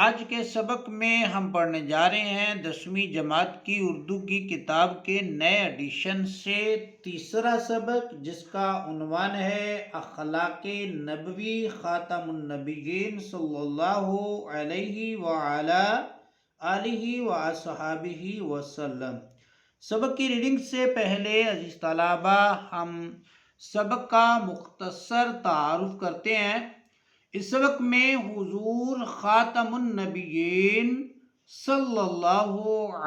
آج کے سبق میں ہم پڑھنے جا رہے ہیں 10ویں جماعت کی اردو کی کتاب کے نئے ایڈیشن سے تیسرا سبق، جس کا عنوان ہے اخلاق نبوی خاتم النبیین صلی اللہ علیہ وعلا آلہ وصحبہ وسلم۔ سبق کی ریڈنگ سے پہلے عزیز طلبہ ہم سبق کا مختصر تعارف کرتے ہیں۔ اس سبق میں حضور خاتم النبیین صلی اللہ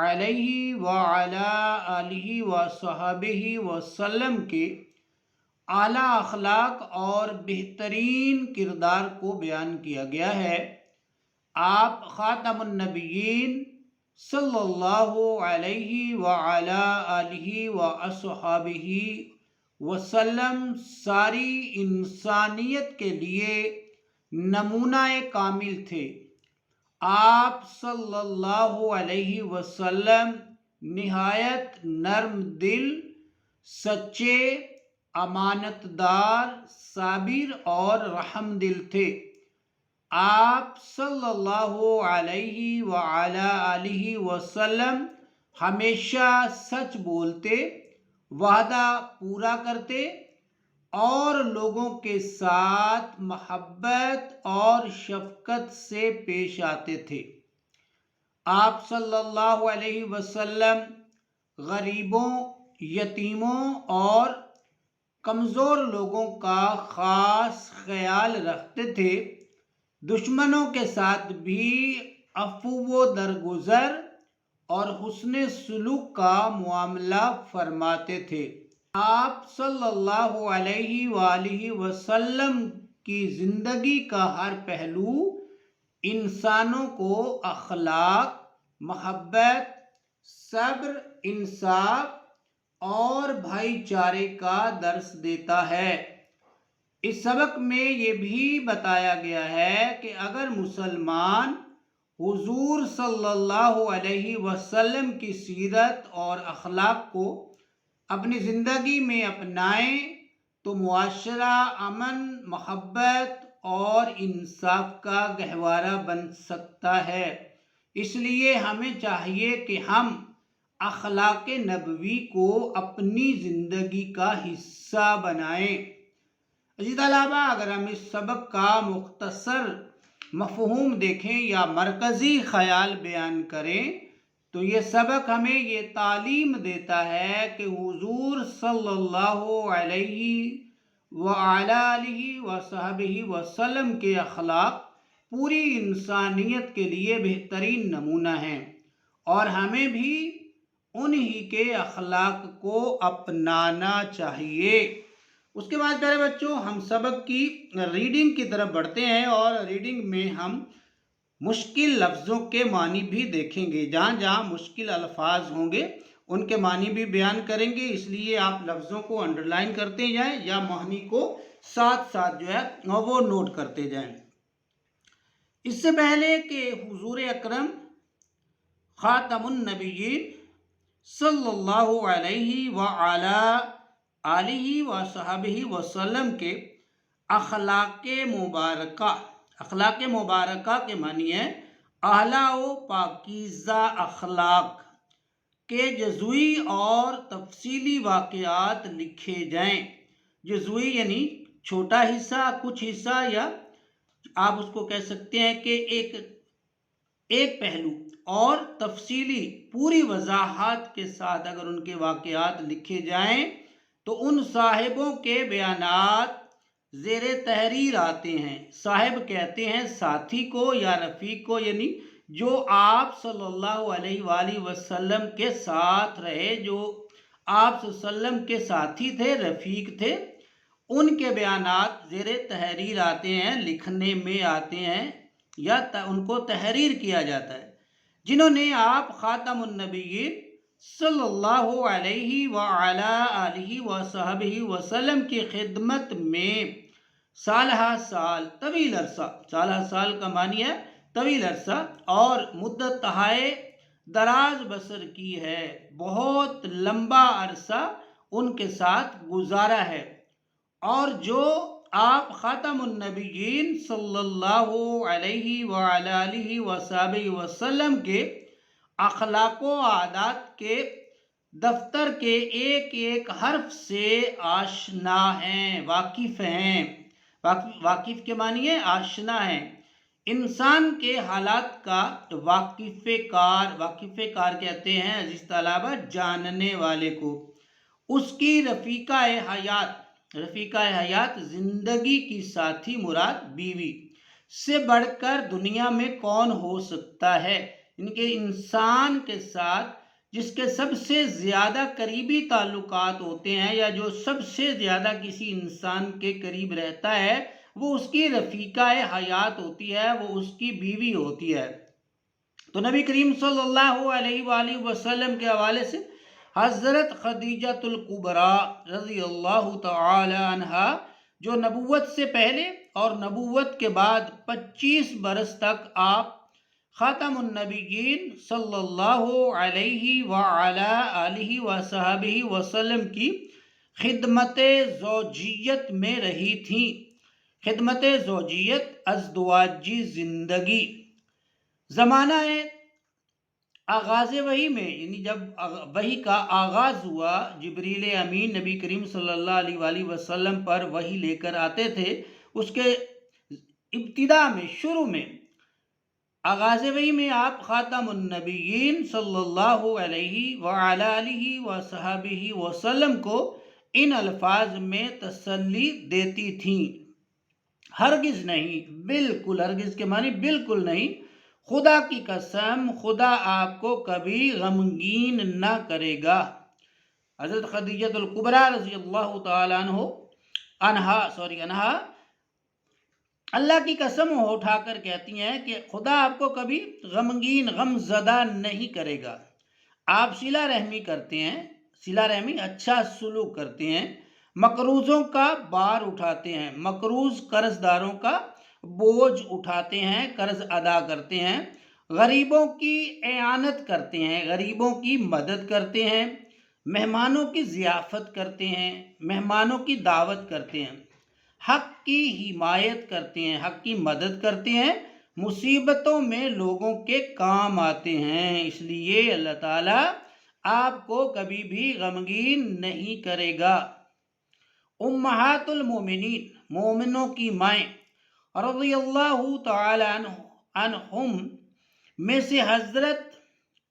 علیہ وعلا آلہ وصحبہ وسلم کے اعلیٰ اخلاق اور بہترین کردار کو بیان کیا گیا ہے۔ آپ خاتم النبیین صلی اللہ علیہ وعلا آلہ وصحبہ وسلم ساری انسانیت کے لیے نمونہ کامل تھے۔ آپ صلی اللہ علیہ وسلم نہایت نرم دل، سچے، امانت دار، صابر اور رحم دل تھے۔ آپ صلی اللہ علیہ وعلا آلہ وسلم ہمیشہ سچ بولتے، وعدہ پورا کرتے اور لوگوں کے ساتھ محبت اور شفقت سے پیش آتے تھے۔ آپ صلی اللہ علیہ وسلم غریبوں، یتیموں اور کمزور لوگوں کا خاص خیال رکھتے تھے۔ دشمنوں کے ساتھ بھی عفو و درگزر اور حسن سلوک کا معاملہ فرماتے تھے۔ آپ صلی اللہ علیہ وآلہ وسلم کی زندگی کا ہر پہلو انسانوں کو اخلاق، محبت، صبر، انصاف اور بھائی چارے کا درس دیتا ہے۔ اس سبق میں یہ بھی بتایا گیا ہے کہ اگر مسلمان حضور صلی اللہ علیہ وسلم کی سیرت اور اخلاق کو اپنی زندگی میں اپنائیں تو معاشرہ امن، محبت اور انصاف کا گہوارہ بن سکتا ہے۔ اس لیے ہمیں چاہیے کہ ہم اخلاق نبوی کو اپنی زندگی کا حصہ بنائیں۔ عزیز طلبہ، اگر ہم اس سبق کا مختصر مفہوم دیکھیں یا مرکزی خیال بیان کریں تو یہ سبق ہمیں یہ تعلیم دیتا ہے کہ حضور صلی اللہ علیہ وعلا آلہ وصحبہ وسلم کے اخلاق پوری انسانیت کے لیے بہترین نمونہ ہیں اور ہمیں بھی انہی کے اخلاق کو اپنانا چاہیے۔ اس کے بعد پیارے بچوں، ہم سبق کی ریڈنگ کی طرف بڑھتے ہیں اور ریڈنگ میں ہم مشکل لفظوں کے معنی بھی دیکھیں گے۔ جہاں جہاں مشکل الفاظ ہوں گے ان کے معنی بھی بیان کریں گے، اس لیے آپ لفظوں کو انڈرلائن کرتے جائیں یا معنی کو ساتھ ساتھ وہ نوٹ کرتے جائیں۔ اس سے پہلے کہ حضور اکرم خاتم النبیین صلی اللہ علیہ وعلا آلہ وصحبہ وسلم کے اخلاق مبارکہ کے معنی ہے اعلیٰ و پاکیزہ اخلاق کے جزوی اور تفصیلی واقعات لکھے جائیں۔ جزوی یعنی چھوٹا حصہ، کچھ حصہ، یا آپ اس کو کہہ سکتے ہیں کہ ایک پہلو، اور تفصیلی پوری وضاحت کے ساتھ اگر ان کے واقعات لکھے جائیں تو ان صاحبوں کے بیانات زیر تحریر آتے ہیں۔ صاحب کہتے ہیں ساتھی کو یا رفیق کو، یعنی جو آپ صلی اللہ علیہ وآلہ وسلم کے ساتھ رہے، جو آپ صلی اللہ علیہ وسلم کے ساتھی تھے، رفیق تھے، ان کے بیانات زیر تحریر آتے ہیں، لکھنے میں آتے ہیں یا ان کو تحریر کیا جاتا ہے۔ جنہوں نے آپ خاتم النبیین صلی اللہ علیہ وعلا آلہ وصحبہ وسلم کی خدمت میں سالہ سال، طویل عرصہ، سالہ سال کا معنی ہے طویل عرصہ، اور مدت تہائے دراز بسر کی ہے، بہت لمبا عرصہ ان کے ساتھ گزارا ہے، اور جو آپ خاتم النبیین صلی اللہ علیہ وآلہ وصحبہ وسلم کے اخلاق و عادات کے دفتر کے ایک ایک حرف سے آشنا ہیں، واقف ہیں۔ واقف کے معنی ہے آشنا ہیں، انسان کے حالات کا واقف کار کہتے ہیں عزیز طلبہ جاننے والے کو۔ اس کی رفیقہ حیات زندگی کی ساتھی مراد بیوی سے بڑھ کر دنیا میں کون ہو سکتا ہے؟ ان کے انسان کے ساتھ جس کے سب سے زیادہ قریبی تعلقات ہوتے ہیں یا جو سب سے زیادہ کسی انسان کے قریب رہتا ہے وہ اس کی رفیقہ حیات ہوتی ہے، وہ اس کی بیوی ہوتی ہے۔ تو نبی کریم صلی اللہ علیہ وآلہ وسلم کے حوالے سے حضرت خدیجہ الکبریٰ رضی اللہ تعالی عنہا جو نبوت سے پہلے اور نبوت کے بعد 25 برس تک آپ خاتم النبیین صلی اللہ علیہ وعلی آلہ وصحبہ وسلم کی خدمت زوجیت میں رہی تھیں۔ خدمت زوجیت ازدواجی زندگی زمانہ آغاز وحی میں، یعنی جب وحی کا آغاز ہوا، جبریل امین نبی کریم صلی اللہ علیہ وآلہ وسلم پر وحی لے کر آتے تھے، اس کے ابتدا میں شروع میں آغاز وحی میں آپ خاتم النبیین صلی اللہ علیہ وآلہ وصحبہ وسلم کو ان الفاظ میں تسلی دیتی تھیں: ہرگز نہیں، بالکل، ہرگز کے معنی بالکل نہیں، خدا کی قسم خدا آپ کو کبھی غمگین نہ کرے گا۔ حضرت خدیجہ الکبریٰ رضی اللہ تعالیٰ عنہا اللہ کی قسم اٹھا کر کہتی ہیں کہ خدا آپ کو کبھی غمگین، غم زدہ نہیں کرے گا۔ آپ صلہ رحمی کرتے ہیں، صلہ رحمی اچھا سلوک کرتے ہیں، مقروضوں کا بار اٹھاتے ہیں، مقروض قرض داروں کا بوجھ اٹھاتے ہیں، قرض ادا کرتے ہیں، غریبوں کی اعانت کرتے ہیں، غریبوں کی مدد کرتے ہیں، مہمانوں کی ضیافت کرتے ہیں، مہمانوں کی دعوت کرتے ہیں، حق کی حمایت کرتے ہیں، حق کی مدد کرتے ہیں، مصیبتوں میں لوگوں کے کام آتے ہیں۔ اس لیے اللہ تعالیٰ آپ کو کبھی بھی غمگین نہیں کرے گا۔ امہات المومنین، مومنوں کی مائیں، رضی اللہ تعالی عنہم میں سے حضرت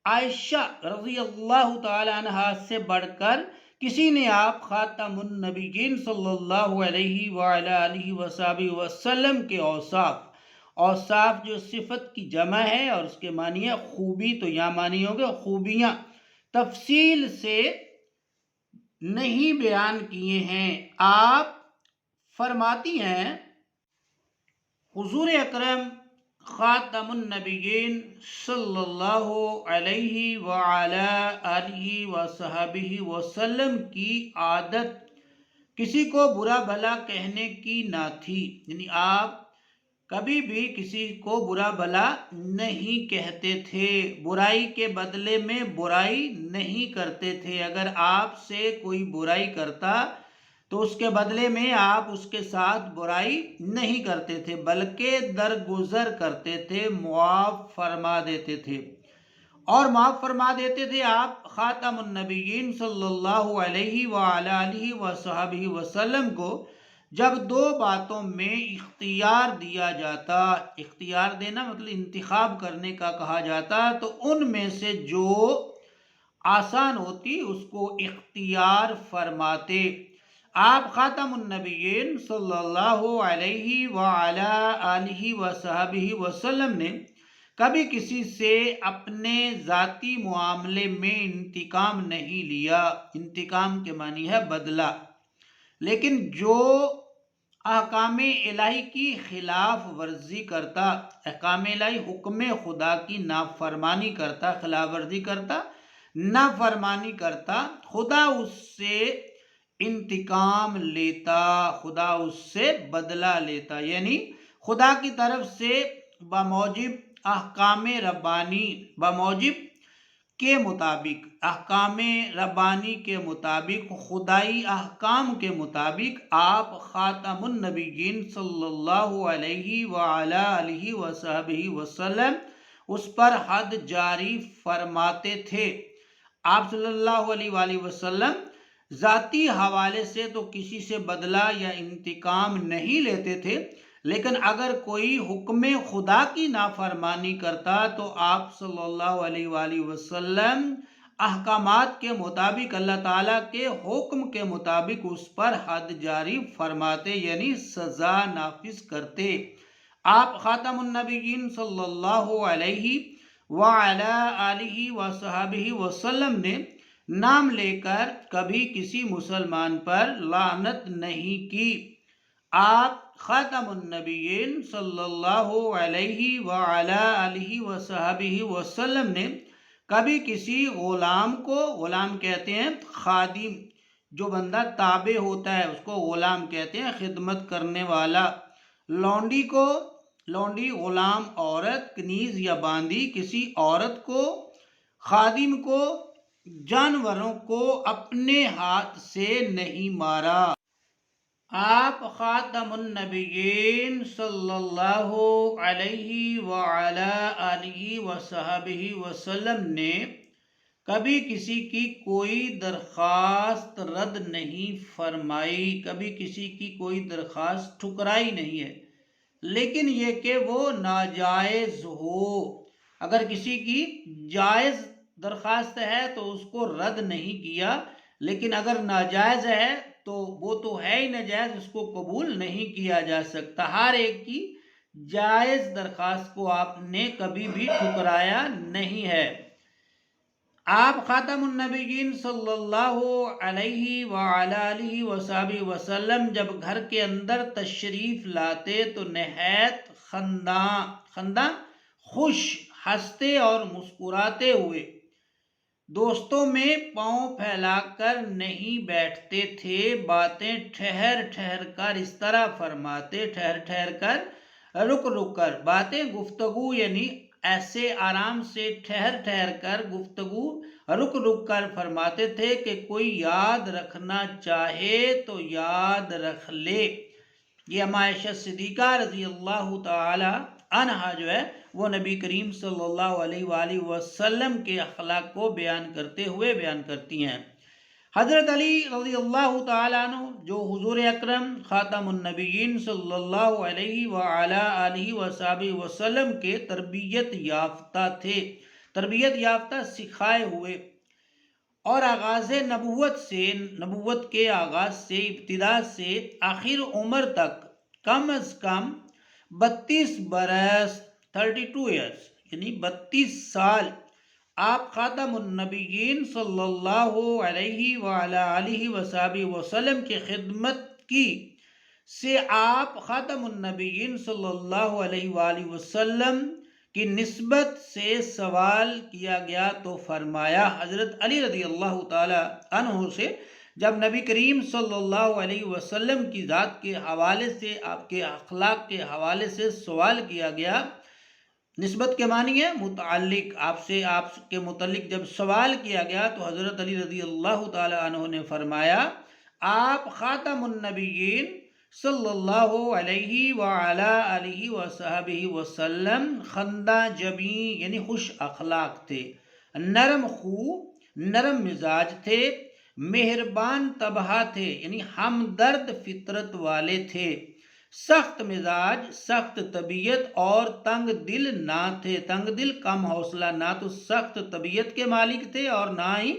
عائشہ رضی اللہ تعالی عنہا سے بڑھ کر کسی نے آپ خاتم النبیین صلی اللہ علیہ وآلہ وصحبہ وسلم کے اوصاف جو صفت کی جمع ہے اور اس کے معنی ہے خوبی، تو یہاں معنی ہوں گے خوبیاں، تفصیل سے نہیں بیان کیے ہیں۔ آپ فرماتی ہیں حضور اکرم خاتم النبیین صلی اللہ علیہ وعلی آلہ وصحبہ وسلم کی عادت کسی کو برا بھلا کہنے کی نہ تھی، یعنی آپ کبھی بھی کسی کو برا بھلا نہیں کہتے تھے، برائی کے بدلے میں برائی نہیں کرتے تھے۔ اگر آپ سے کوئی برائی کرتا تو اس کے بدلے میں آپ اس کے ساتھ برائی نہیں کرتے تھے بلکہ درگزر کرتے تھے، معاف فرما دیتے تھے آپ خاتم النبیین صلی اللہ علیہ وآلہ وصحبہ وسلم کو جب دو باتوں میں اختیار دیا جاتا، اختیار دینا مطلب انتخاب کرنے کا کہا جاتا، تو ان میں سے جو آسان ہوتی اس کو اختیار فرماتے۔ آپ خاتم النبیین صلی اللہ علیہ وآلہ آلہ وصحبہ وسلم نے کبھی کسی سے اپنے ذاتی معاملے میں انتقام نہیں لیا۔ انتقام کے معنی ہے بدلہ، لیکن جو احکام الہی کی خلاف ورزی کرتا، احکام الہی حکم خدا کی نافرمانی کرتا، خلاف ورزی کرتا، نافرمانی کرتا، خدا اس سے انتقام لیتا، خدا اس سے بدلہ لیتا، یعنی خدا کی طرف سے بموجب احکام ربانی، بموجب کے مطابق، احکام ربانی کے مطابق، خدائی احکام کے مطابق آپ خاتم النبیین صلی اللہ علیہ وعلا آلہ وصحبہ وسلم اس پر حد جاری فرماتے تھے۔ آپ صلی اللہ علیہ وآلہ وسلم ذاتی حوالے سے تو کسی سے بدلہ یا انتقام نہیں لیتے تھے، لیکن اگر کوئی حکم خدا کی نافرمانی کرتا تو آپ صلی اللہ علیہ وآلہ وسلم احکامات کے مطابق، اللہ تعالیٰ کے حکم کے مطابق اس پر حد جاری فرماتے، یعنی سزا نافذ کرتے۔ آپ خاتم النبیین صلی اللہ علیہ وعلا آلہ وصحبہ وسلم نے نام لے کر کبھی کسی مسلمان پر لعنت نہیں کی۔ آپ خاتم النبیین صلی اللہ علیہ وعلا آلہ وصحبہ وسلم نے کبھی کسی غلام کو، غلام کہتے ہیں خادم، جو بندہ تابع ہوتا ہے اس کو غلام کہتے ہیں، خدمت کرنے والا، لونڈی کو، لونڈی غلام عورت، کنیز یا باندی، کسی عورت کو، خادم کو، جانوروں کو اپنے ہاتھ سے نہیں مارا۔ آپ خاتم النبیین صلی اللہ علیہ وعلا آلہ وصحبہ وسلم نے کبھی کسی کی کوئی درخواست رد نہیں فرمائی، کبھی کسی کی کوئی درخواست ٹھکرائی نہیں ہے، لیکن یہ کہ وہ ناجائز ہو۔ اگر کسی کی جائز درخواست ہے تو اس کو رد نہیں کیا، لیکن اگر ناجائز ہے تو وہ تو ہے ہی ناجائز، اس کو قبول نہیں کیا جا سکتا۔ ہر ایک کی جائز درخواست کو آپ نے کبھی بھی ٹھکرایا نہیں ہے۔ آپ خاتم النبیین صلی اللہ علیہ وعلا آلہ وصحبہ وسلم جب گھر کے اندر تشریف لاتے تو نہایت خنداں، خوش، ہنستے اور مسکراتے ہوئے دوستوں میں پاؤں پھیلا کر نہیں بیٹھتے تھے، باتیں ٹھہر ٹھہر کر اس طرح فرماتے، ٹھہر ٹھہر کر، رک رک کر، باتیں گفتگو یعنی ایسے آرام سے ٹھہر ٹھہر کر گفتگو رک رک کر فرماتے تھے کہ کوئی یاد رکھنا چاہے تو یاد رکھ لے۔ یہ اما عائشہ صدیقہ رضی اللہ تعالی عنہا جو ہے وہ نبی کریم صلی اللہ علیہ وآلہ وسلم کے اخلاق کو بیان کرتے ہوئے بیان کرتی ہیں۔ حضرت علی رضی اللہ تعالیٰ عنہ جو حضور اکرم خاتم النبیین صلی اللہ علیہ وعلا آلہ وصحبہ وسلم کے تربیت یافتہ تھے، تربیت یافتہ سکھائے ہوئے، اور آغاز نبوت سے، نبوت کے آغاز سے، ابتدا سے آخر عمر تک کم از کم 32 برس 32 ایئرس یعنی 32 سال آپ خاتم النبیین صلی اللہ علیہ وعلا آلہ وصحبہ وسلم کی خدمت کی، سے آپ خاتم النبیین صلی اللہ علیہ وآلہ وسلم کی نسبت سے سوال کیا گیا تو فرمایا، حضرت علی رضی اللہ تعالی عنہ سے جب نبی کریم صلی اللہ علیہ وسلم کی ذات کے حوالے سے، آپ کے اخلاق کے حوالے سے سوال کیا گیا، نسبت کے معنی ہے متعلق، آپ سے، آپ کے متعلق جب سوال کیا گیا تو حضرت علی رضی اللہ تعالی عنہ نے فرمایا آپ خاتم النبیین صلی اللہ علیہ وعلا آلہ وصحبہ وسلم خندہ جبیں یعنی خوش اخلاق تھے، نرم خو، نرم مزاج تھے، مہربان طبع تھے یعنی ہمدرد فطرت والے تھے، سخت مزاج، سخت طبیعت اور تنگ دل نہ تھے، تنگ دل کم حوصلہ، نہ تو سخت طبیعت کے مالک تھے اور نہ ہی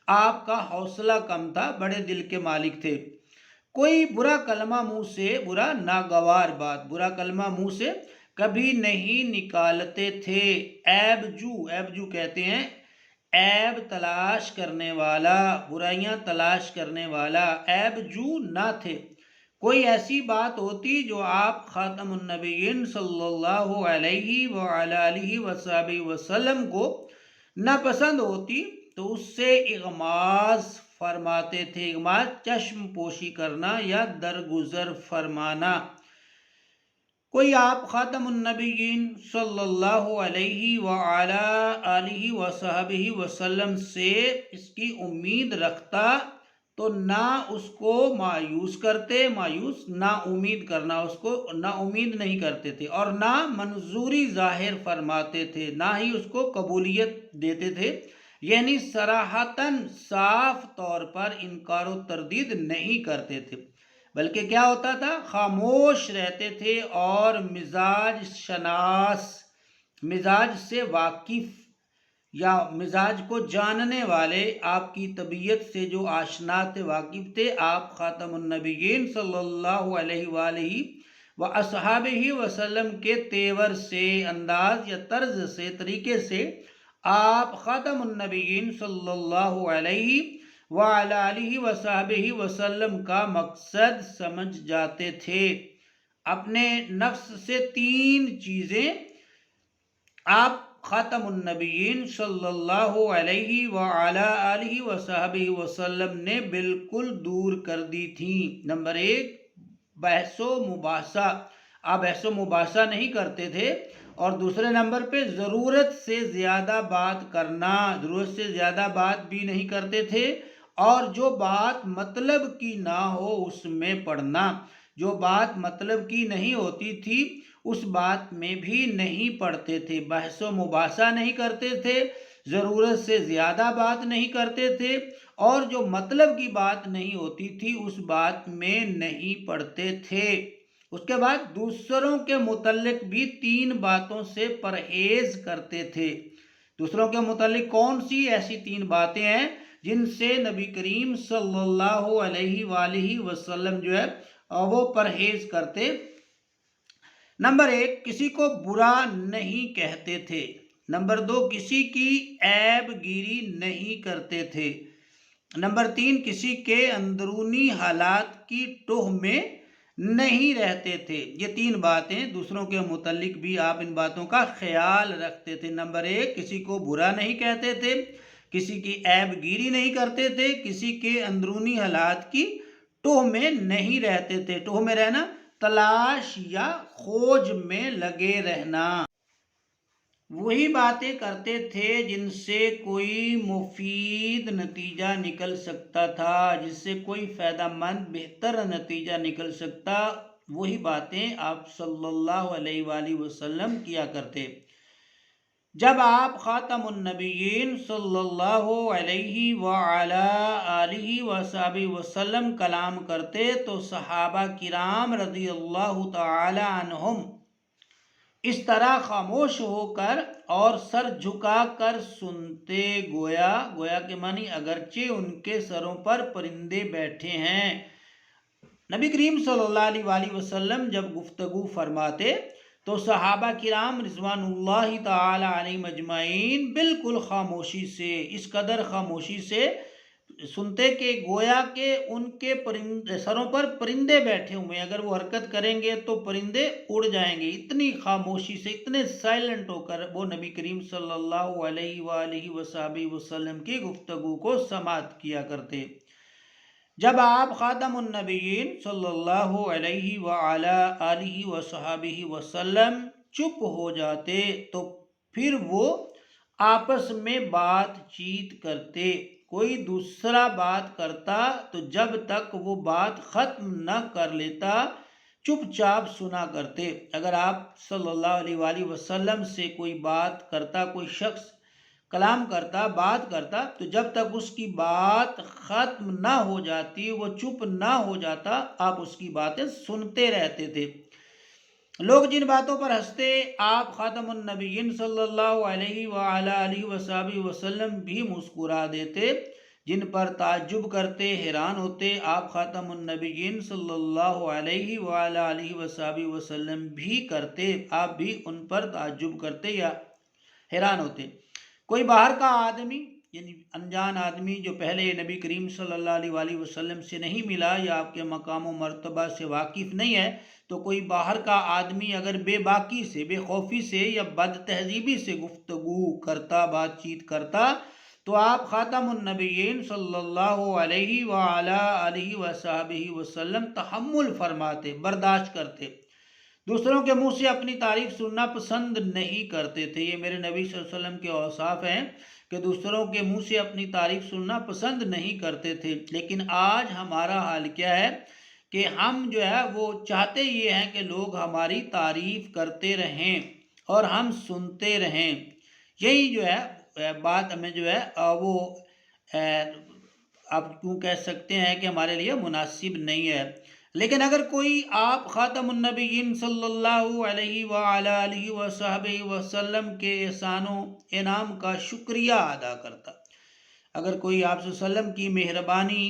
آپ کا حوصلہ کم تھا، بڑے دل کے مالک تھے۔ کوئی برا کلمہ منہ سے، برا ناگوار بات، برا کلمہ منہ سے کبھی نہیں نکالتے تھے۔ عیب جو کہتے ہیں عیب تلاش کرنے والا، برائیاں تلاش کرنے والا، عیب جو نہ تھے۔ کوئی ایسی بات ہوتی جو آپ خاتم النبیین صلی اللہ علیہ وعلا آلہ وصحبہ وسلم کو ناپسند ہوتی تو اس سے اغماض فرماتے تھے، اغماض چشم پوشی کرنا یا درگزر فرمانا۔ کوئی آپ خاتم النبیین صلی اللہ علیہ وعلا آلہ وصحبہ وسلم سے اس کی امید رکھتا تو نہ اس کو مایوس کرتے، مایوس نا امید کرنا، اس کو نا امید نہیں کرتے تھے، اور نہ منظوری ظاہر فرماتے تھے، نہ ہی اس کو قبولیت دیتے تھے، یعنی صراحتاً صاف طور پر انکار و تردید نہیں کرتے تھے، بلکہ کیا ہوتا تھا، خاموش رہتے تھے اور مزاج شناس، مزاج سے واقف یا مزاج کو جاننے والے، آپ کی طبیعت سے جو آشنا تھے، واقف تھے، آپ خاتم النبیین صلی اللہ علیہ وآلہ واصحابہ وسلم کے تیور سے، انداز یا طرز سے، طریقے سے آپ خاتم النبیین صلی اللہ علیہ وعلی آلہ وصحبہ وسلم کا مقصد سمجھ جاتے تھے۔ اپنے نفس سے تین چیزیں آپ خاتم النبیین صلی اللہ علیہ وعلی آلہ وصحبہ وسلم نے بالکل دور کر دی تھیں۔ نمبر ایک، بحث و مباحثہ، آپ بحث و مباحثہ نہیں کرتے تھے، اور دوسرے نمبر پہ ضرورت سے زیادہ بات کرنا، ضرورت سے زیادہ بات بھی نہیں کرتے تھے، اور جو بات مطلب کی نہ ہو اس میں پڑھنا، جو بات مطلب کی نہیں ہوتی تھی اس بات میں بھی نہیں پڑھتے تھے، بحث و مباحثہ نہیں کرتے تھے، ضرورت سے زیادہ بات نہیں کرتے تھے، اور جو مطلب کی بات نہیں ہوتی تھی اس بات میں نہیں پڑھتے تھے۔ اس کے بعد دوسروں کے متعلق بھی تین باتوں سے پرہیز کرتے تھے۔ دوسروں کے متعلق کون سی ایسی تین باتیں ہیں جن سے نبی کریم صلی اللہ علیہ وآلہ وسلم جو ہے وہ پرہیز کرتے؟ نمبر ایک، کسی کو برا نہیں کہتے تھے۔ نمبر دو، کسی کی عیب گیری نہیں کرتے تھے۔ نمبر تین، کسی کے اندرونی حالات کی ٹوہ میں نہیں رہتے تھے۔ یہ تین باتیں، دوسروں کے متعلق بھی آپ ان باتوں کا خیال رکھتے تھے۔ نمبر ایک، کسی کو برا نہیں کہتے تھے، کسی کی عیب گیری نہیں کرتے تھے، کسی کے اندرونی حالات کی ٹوہ میں نہیں رہتے تھے۔ ٹوہ میں رہنا، تلاش یا کھوج میں لگے رہنا۔ وہی باتیں کرتے تھے جن سے کوئی مفید نتیجہ نکل سکتا تھا، جس سے کوئی فائدہ مند بہتر نتیجہ نکل سکتا، وہی باتیں آپ صلی اللہ علیہ وآلہ وسلم کیا کرتے۔ جب آپ خاتم النبیین صلی اللہ علیہ وعلی آلہ وصحبہ وسلم کلام کرتے تو صحابہ کرام رضی اللہ تعالی عنہم اس طرح خاموش ہو کر اور سر جھکا کر سنتے، گویا کے معنی اگرچہ ان کے سروں پر پرندے بیٹھے ہیں۔ نبی کریم صلی اللہ علیہ وآلہ وسلم جب گفتگو فرماتے تو صحابہ کرام رضوان اللہ تعالی علیہم اجمعین بالکل خاموشی سے، اس قدر خاموشی سے سنتے کہ گویا کہ ان کے سروں پر پرندے بیٹھے ہوئے ہیں، اگر وہ حرکت کریں گے تو پرندے اڑ جائیں گے۔ اتنی خاموشی سے، اتنے سائلنٹ ہو کر وہ نبی کریم صلی اللہ علیہ وآلہ وصحبہ وسلم کی گفتگو کو سماعت کیا کرتے۔ جب آپ خاتم النبیین صلی اللہ علیہ وعلی آلہ وصحبہ وسلم چپ ہو جاتے تو پھر وہ آپس میں بات چیت کرتے۔ کوئی دوسرا بات کرتا تو جب تک وہ بات ختم نہ کر لیتا چپ چاپ سنا کرتے۔ اگر آپ صلی اللہ علیہ وآلہ وسلم سے کوئی بات کرتا، کوئی شخص کلام کرتا، بات کرتا، تو جب تک اس کی بات ختم نہ ہو جاتی، وہ چپ نہ ہو جاتا، آپ اس کی باتیں سنتے رہتے تھے۔ لوگ جن باتوں پر ہنستے آپ خاتم النبیین صلی اللہ علیہ وآلہ آلہ وصحبہ وسلم بھی مسکرا دیتے، جن پر تعجب کرتے، حیران ہوتے آپ خاتم النبیین صلی اللہ علیہ وآلہ آلہ وصحبہ وسلم بھی کرتے، آپ بھی ان پر تعجب کرتے یا حیران ہوتے۔ کوئی باہر کا آدمی یعنی انجان آدمی جو پہلے نبی کریم صلی اللہ علیہ وآلہ وسلم سے نہیں ملا یا آپ کے مقام و مرتبہ سے واقف نہیں ہے، تو کوئی باہر کا آدمی اگر بے باکی سے، بے خوفی سے یا بد تہذیبی سے گفتگو کرتا، بات چیت کرتا، تو آپ خاتم النبیین صلی اللہ علیہ وآلہ آلہ وصحبہ وسلم تحمل فرماتے، برداشت کرتے۔ دوسروں کے منہ سے اپنی تعریف سننا پسند نہیں کرتے تھے۔ یہ میرے نبی صلی اللہ علیہ وسلم کے اوصاف ہیں کہ دوسروں کے منہ سے اپنی تعریف سننا پسند نہیں کرتے تھے۔ لیکن آج ہمارا حال کیا ہے کہ ہم جو ہے وہ چاہتے یہ ہیں کہ لوگ ہماری تعریف کرتے رہیں اور ہم سنتے رہیں۔ یہی جو ہے بات ہمیں جو ہے وہ آپ کیوں کہہ سکتے ہیں کہ ہمارے لیے مناسب نہیں ہے۔ لیکن اگر کوئی آپ خاتم النبیین صلی اللہ علیہ وآلہ وصحبہ وسلم کے احسان و انعام کا شکریہ ادا کرتا، اگر کوئی آپ صلی اللہ علیہ وسلم کی مہربانی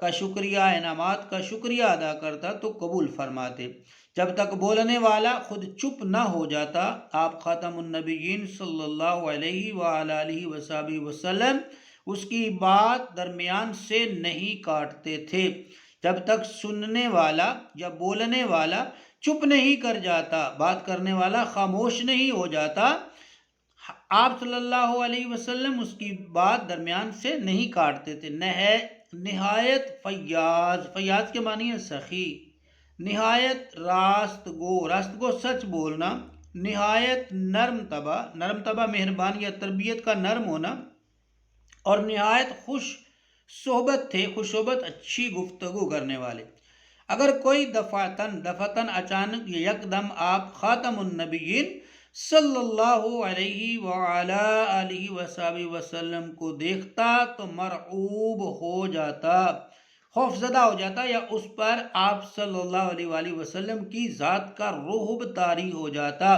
کا شکریہ، انعامات کا شکریہ ادا کرتا تو قبول فرماتے۔ جب تک بولنے والا خود چپ نہ ہو جاتا، آپ خاتم النبیین صلی اللہ علیہ وآلہ وصحبہ وسلم اس کی بات درمیان سے نہیں کاٹتے تھے، جب تک سننے والا یا بولنے والا چپ نہیں کر جاتا، بات کرنے والا خاموش نہیں ہو جاتا، آپ صلی اللہ علیہ وسلم اس کی بات درمیان سے نہیں کاٹتے تھے۔ نہایت فیاض، فیاض کے معنی ہے سخی، نہایت راست گو سچ بولنا، نہایت نرم طبع مہربانی یا تربیت کا نرم ہونا، اور نہایت خوش صحبت اچھی گفتگو کرنے والے۔ اگر کوئی دفعتاً اچانک یکدم آپ خاتم النبیین صلی اللہ علیہ وآلہ وصحبہ وسلم کو دیکھتا تو مرعوب ہو جاتا، خوف زدہ ہو جاتا، یا اس پر آپ صلی اللہ علیہ وآلہ وسلم کی ذات کا رعب طاری ہو جاتا۔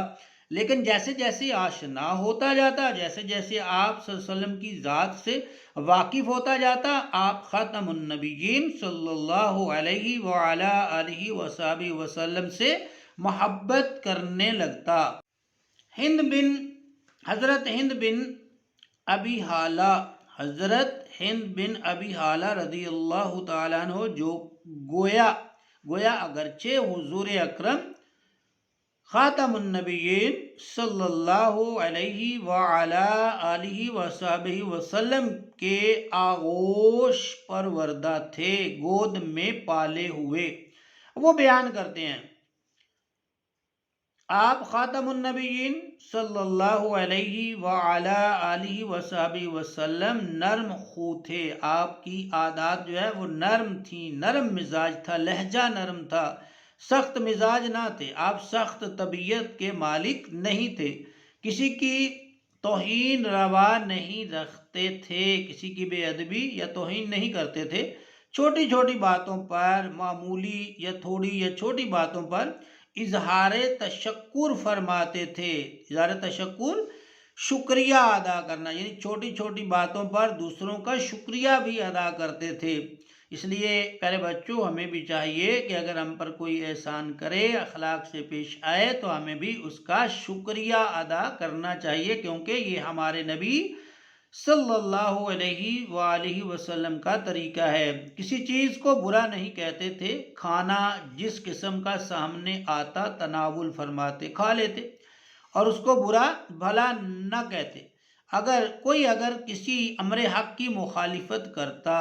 لیکن جیسے جیسے آشنا ہوتا جاتا، جیسے جیسے آپ صلی اللہ علیہ وسلم کی ذات سے واقف ہوتا جاتا، آپ خاتم النبیین صلی اللہ علیہ وآلہ وصحبہ وسلم سے محبت کرنے لگتا۔ حضرت ہند بن ابی حالہ رضی اللہ تعالیٰ عنہ، جو گویا اگرچہ حضور اکرم خاتم النبیین صلی اللہ علیہ وآلہ وصحبہ وسلم کے آغوش پروردہ تھے، گود میں پالے ہوئے، وہ بیان کرتے ہیں آپ خاتم النبیین صلی اللہ علیہ وآلہ وصحبہ وسلم نرم خو تھے، آپ کی عادات جو ہے وہ نرم تھیں، نرم مزاج تھا، لہجہ نرم تھا، سخت مزاج نہ تھے، آپ سخت طبیعت کے مالک نہیں تھے، کسی کی توہین روا نہیں رکھتے تھے، کسی کی بے ادبی یا توہین نہیں کرتے تھے، چھوٹی چھوٹی باتوں پر، معمولی یا تھوڑی یا چھوٹی باتوں پر اظہار تشکر فرماتے تھے۔ اظہار تشکر شکریہ ادا کرنا، یعنی چھوٹی چھوٹی باتوں پر دوسروں کا شکریہ بھی ادا کرتے تھے۔ اس لیے پیارے بچوں، ہمیں بھی چاہیے کہ اگر ہم پر کوئی احسان کرے، اخلاق سے پیش آئے، تو ہمیں بھی اس کا شکریہ ادا کرنا چاہیے، کیونکہ یہ ہمارے نبی صلی اللہ علیہ وآلہ وسلم کا طریقہ ہے۔ کسی چیز کو برا نہیں کہتے تھے، کھانا جس قسم کا سامنے آتا تناول فرماتے، کھا لیتے، اور اس کو برا بھلا نہ کہتے۔ اگر کسی امر حق کی مخالفت کرتا،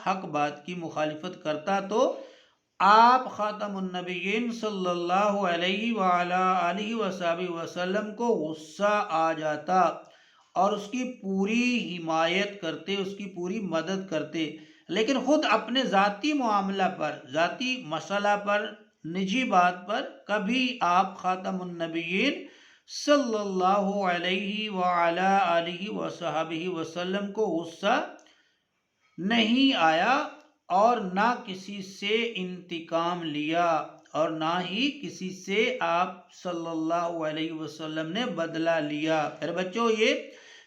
حق بات کی مخالفت کرتا، تو آپ خاتم النبیین صلی اللہ علیہ وآلہ وصحبہ وسلم کو غصہ آ جاتا اور اس کی پوری حمایت کرتے، اس کی پوری مدد کرتے، لیکن خود اپنے ذاتی معاملہ پر، ذاتی مسئلہ پر، نجی بات پر کبھی آپ خاتم النبیین صلی اللہ علیہ وآلہ وصحبہ وسلم کو غصہ نہیں آیا، اور نہ کسی سے انتقام لیا، اور نہ ہی کسی سے آپ صلی اللہ علیہ وسلم نے بدلہ لیا۔ پھر بچوں، یہ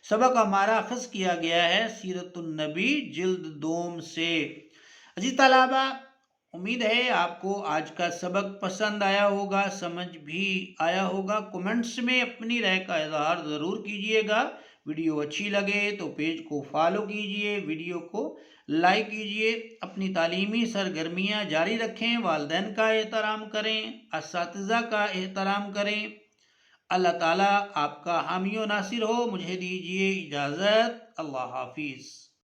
سبق ہمارا اخذ کیا گیا ہے سیرت النبی جلد 2 سے۔ عزیز طلبہ، امید ہے آپ کو آج کا سبق پسند آیا ہوگا، سمجھ بھی آیا ہوگا۔ کمنٹس میں اپنی رائے کا اظہار ضرور کیجئے گا۔ ویڈیو اچھی لگے تو پیج کو فالو کیجئے، ویڈیو کو لائک کیجئے، اپنی تعلیمی سرگرمیاں جاری رکھیں، والدین کا احترام کریں، اساتذہ کا احترام کریں۔ اللہ تعالیٰ آپ کا حامی و ناصر ہو۔ مجھے دیجئے اجازت، اللہ حافظ۔